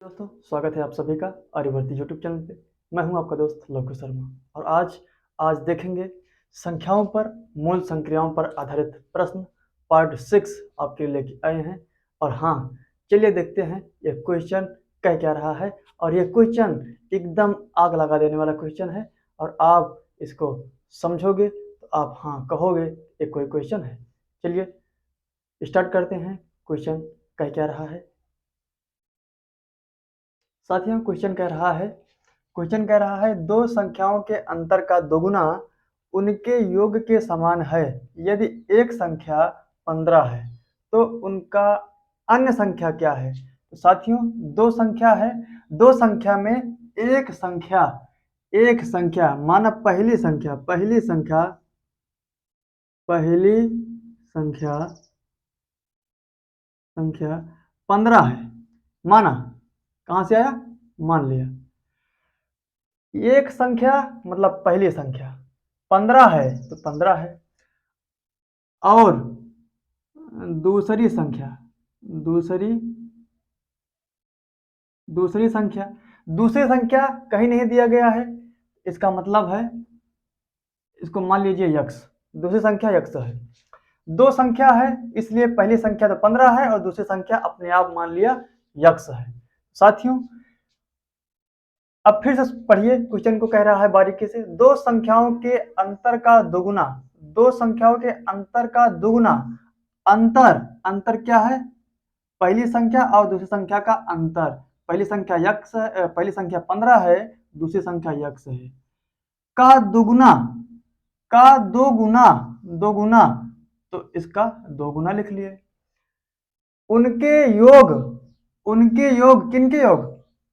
दोस्तों, स्वागत है आप सभी का आर्यवर्ती यूट्यूब चैनल पे। मैं हूं आपका दोस्त लोकेश शर्मा और आज देखेंगे संख्याओं पर मूल संक्रियाओं पर आधारित प्रश्न पार्ट 6 आपके लिए लेके आए हैं। और हाँ, चलिए देखते हैं ये क्वेश्चन कह क्या रहा है। और ये क्वेश्चन एकदम आग लगा देने वाला क्वेश्चन है और आप इसको समझोगे तो आप हाँ कहोगे ये कोई क्वेश्चन है। चलिए स्टार्ट करते हैं। क्वेश्चन कह क्या रहा है साथियों? क्वेश्चन कह रहा है दो संख्याओं के अंतर का दोगुना उनके योग के समान है। यदि एक संख्या 15 है तो उनका अन्य संख्या क्या है? तो साथियों, दो संख्या है, दो संख्या में एक संख्या माना पहली संख्या 15 है। माना, कहां से आया? मान लिया। एक संख्या मतलब पहली संख्या 15 है तो 15 है, और दूसरी संख्या दूसरी संख्या कहीं नहीं दिया गया है। इसका मतलब है, इसको मान लीजिए यक्स, दूसरी संख्या यक्स है। दो संख्या है इसलिए पहली संख्या तो 15 है और दूसरी संख्या अपने आप मान लिया यक्स है। साथियों, अब फिर से पढ़िए, क्वेश्चन को कह रहा है बारीकी से, दो संख्याओं के अंतर का दुगुना, अंतर क्या है? पहली संख्या और दूसरी संख्या का अंतर। पहली संख्या यक्स है, पहली संख्या 15 है, दूसरी संख्या यक्स है। का दोगुना, तो इसका दोगुना लिख लिए। उनके योग किनके योग?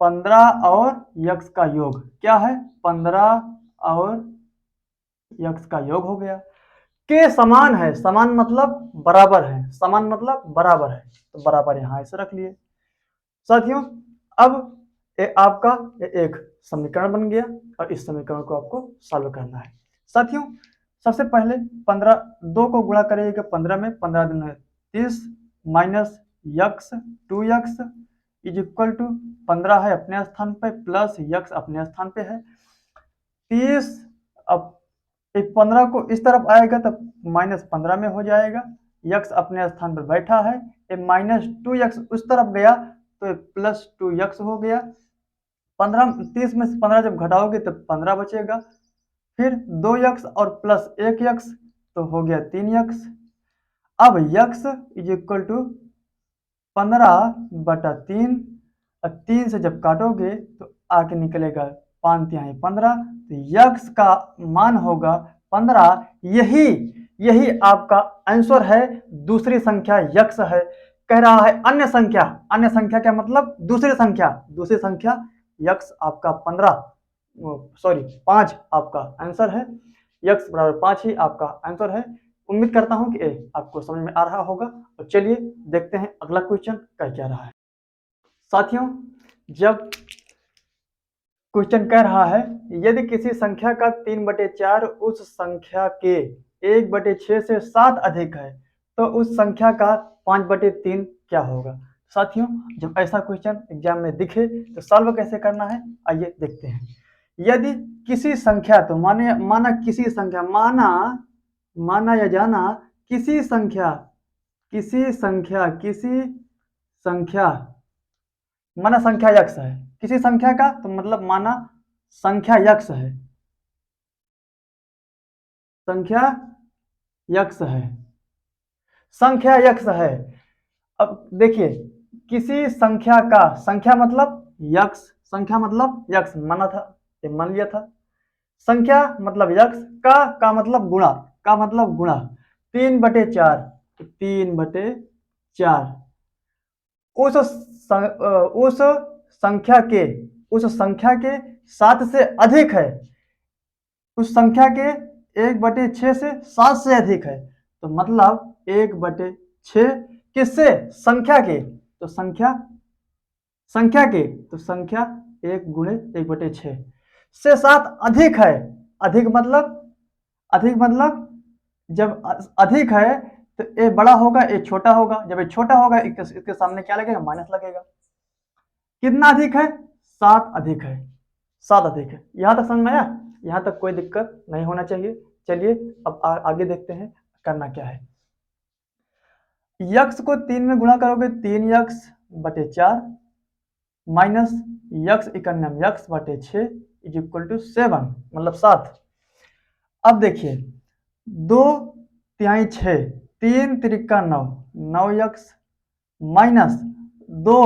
15 और यक्स का योग क्या है? 15 और यक्स का योग हो गया। के समान है, समान मतलब बराबर है, तो बराबर यहां ऐसे रख लिए। साथियों, अब आपका एक समीकरण बन गया और इस समीकरण को आपको सॉल्व करना है। साथियों, सबसे पहले 15 2 को गुणा करेगा 15 में, 15 दूनी 30 minus x 2x is equal to 15 है अपने स्थान पे प्लस यक्स अपने स्थान पे है 30। अब 15 को इस तरफ आएगा तो -15 में हो जाएगा, यक्स अपने स्थान पर बैठा है, -2x उस तरफ गया तो +2x हो गया। 30 में से 15 जब घटाओगे तो 15 बचेगा, फिर 2x और प्लस 1x तो हो गया 3x। अब x इज इक्वल टू 15/3, 3 से जब काटोगे तो आगे निकलेगा 5 तिहाई 15, तो यक्स का मान होगा 15। यही आपका आंसर है। दूसरी संख्या यक्स है। कह रहा है अन्य संख्या क्या मतलब? दूसरी संख्या यक्स आपका 5 आपका आंसर है। यक्स बराबर 5 ही आपका आंसर है। उम्मीद करता हूं कि आपको समझ में आ रहा होगा। तो चलिए देखते हैं अगला क्वेश्चन क्या रहा है। साथियों, जब क्वेश्चन कह रहा है यदि किसी संख्या का 3/4 उस संख्या के 1/6 से 7 अधिक है तो उस संख्या का 5/3 क्या होगा? साथियों, जब ऐसा क्वेश्चन एग्जाम में दिखे तो सॉल्व कैसे करना है, आइए देखते हैं। यदि किसी संख्या, तो माना किसी संख्या, माना या जाना किसी संख्या माना संख्या यक्स है। किसी संख्या का तो मतलब माना संख्या यक्स है, संख्या यक्स है। अब देखिए, किसी संख्या का, संख्या मतलब यक्स माना था, ये मान लिया था। संख्या मतलब यक्स, का मतलब गुणा 3/4, 3/4 उस संख्या के 7 से अधिक है, उस संख्या के 1/6 से 7 से अधिक है, तो मतलब 1/6 किससे? संख्या के, तो संख्या 1 गुणे 1/6 से 7 अधिक है। अधिक मतलब जब अधिक है तो ए बड़ा होगा, ए छोटा होगा। जब ए छोटा होगा इसके सामने क्या लगेगा? माइनस लगेगा। कितना अधिक है? 7 अधिक है, 7 अधिक है। यहाँ तक समझ में आया? यहाँ तक कोई दिक्कत नहीं होना चाहिए। चलिए अब आगे देखते हैं करना क्या है। यक्स को 3 में गुणा करोगे 3 यक्स बटे 4 माइनस यक्स इकन्नम यक्स बटे 6 इज इक्वल टू 7, मतलब 7। अब देखिए 2 तिहाई 6, 3 त्रिका 9, 9 यक्स माइनस 2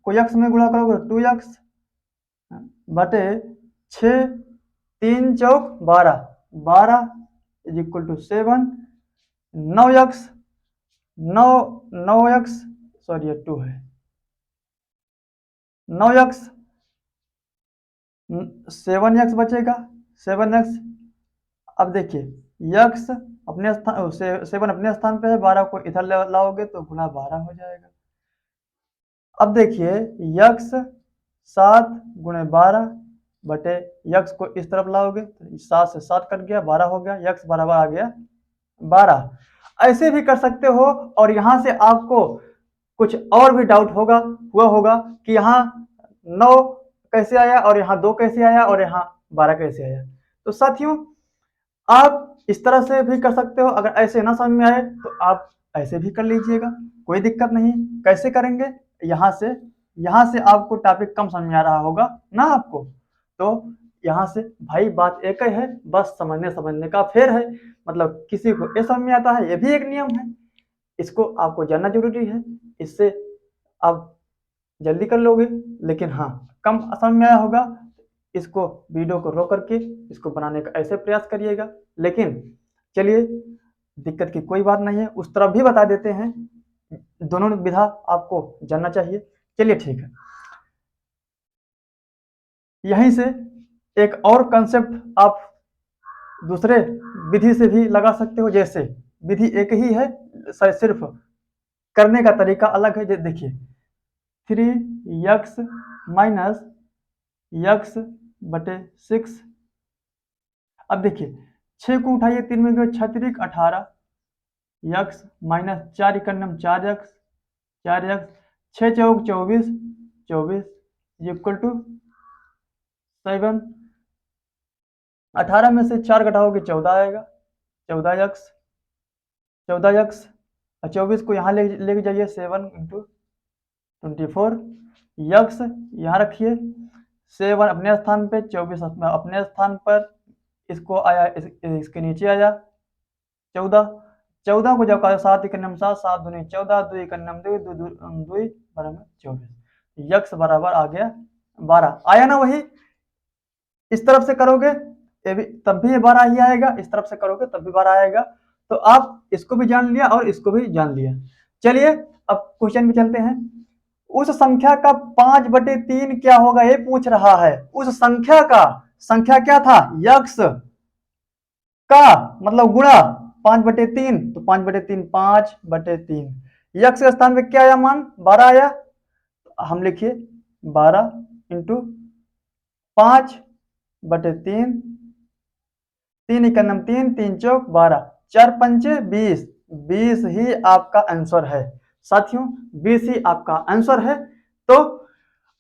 को यक्स में गुणा करोगे 2 यक्स बटे 6, 3 चौक 12, 12 is equal to 7, 9 x 9 x sorry ये 2 है, 9 यक्स 7 यक्स बचेगा, 7 यक्स। अब देखिए यक्स अपने स्थान 7 अपने स्थान पे है, 12 को इधर लाओगे तो गुना 12 हो जाएगा। अब देखिए यक्स 7 गुणे 12 बटे यक्स को इस तरफ लाओगे तो 7 से 7 कट गया, 12 हो गया, यक्स बराबर आ गया 12। ऐसे भी कर सकते हो। और यहां से आपको कुछ और भी डाउट हुआ होगा कि यहाँ 9 कैसे आया और यहाँ 2 कैसे आया और यहाँ 12 कैसे आया। तो साथियों आप इस तरह से भी कर सकते हो। अगर ऐसे ना समझ में आए तो आप ऐसे भी कर लीजिएगा, कोई दिक्कत नहीं। कैसे करेंगे? यहाँ से आपको टॉपिक कम समझ में आ रहा होगा ना आपको, तो यहाँ से भाई बात एक ही है, बस समझने का फेर है। मतलब किसी को ये समझ में आता है, ये भी एक नियम है, इसको आपको जानना जरूरी है। इससे आप जल्दी कर लोगे। लेकिन हाँ कम समझ में आया होगा, इसको वीडियो को रोक करके इसको बनाने का ऐसे प्रयास kariएगा। लेकिन चलिए दिक्कत की कोई बात नहीं है, उस तरफ भी बता देते हैं, दोनों विधा आपको जानना चाहिए। चलिए ठीक है। यहीं से एक और कंसेप्ट आप दूसरे विधि से भी लगा सकते हो। जैसे विधि एक ही है, सिर्फ करने का तरीका अलग है। देखिए 3x माइनस यक्स बटे 6। अब देखिए 6 को उठाइए, 3 में गए 6 3 18 यक्स माइनस 4 इकन्नम 4 यक्स 4 यक्स 6 चौक 24 24 इक्वल टू 7। 18 में से 4 घटाओगे 14 आएगा, 14 यक्स 14 यक्स। 24 को यहाँ ले जाइए 7 इंटू 24 यक्स यहाँ रखिए, 7 अपने स्थान पे 24 अपने स्थान पर, इसको आया इसके नीचे आया 14। 14 को जब कहा 7 इकन्नम 7 7 दूनी 14 2 इकन्नम 2 2 बराबर 24, यक्स बराबर आ गया 12। आया ना? वही इस तरफ से करोगे तब भी ये 12 ही आएगा, इस तरफ से करोगे तब भी 12 आएगा। तो आप इसको भी जान लिया और इसको भी जान लिया। चलिए अब क्वेश्चन में चलते हैं। उस संख्या का 5/3 क्या होगा, ये पूछ रहा है। उस संख्या का संख्या क्या था? यक्स का मतलब गुणा 5/3, तो 5/3 5/3। यक्स के स्थान पे क्या आया मान? 12 आया। हम लिखिए 12 इंटू 5/3, 3 इकन्नम 3 3 चौक 12 4 पंचे 20, 20 ही आपका आंसर है साथियों, 20 ही आपका आंसर है। तो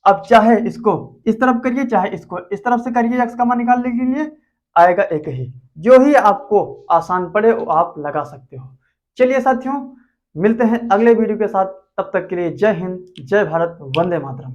अब चाहे इसको इस तरफ करिए चाहे इसको इस तरफ से करिए, एक्स का मान निकालने के लिए आएगा एक ही। जो ही आपको आसान पड़े वो आप लगा सकते हो। चलिए साथियों मिलते हैं अगले वीडियो के साथ, तब तक के लिए जय हिंद, जय भारत, वंदे मातरम।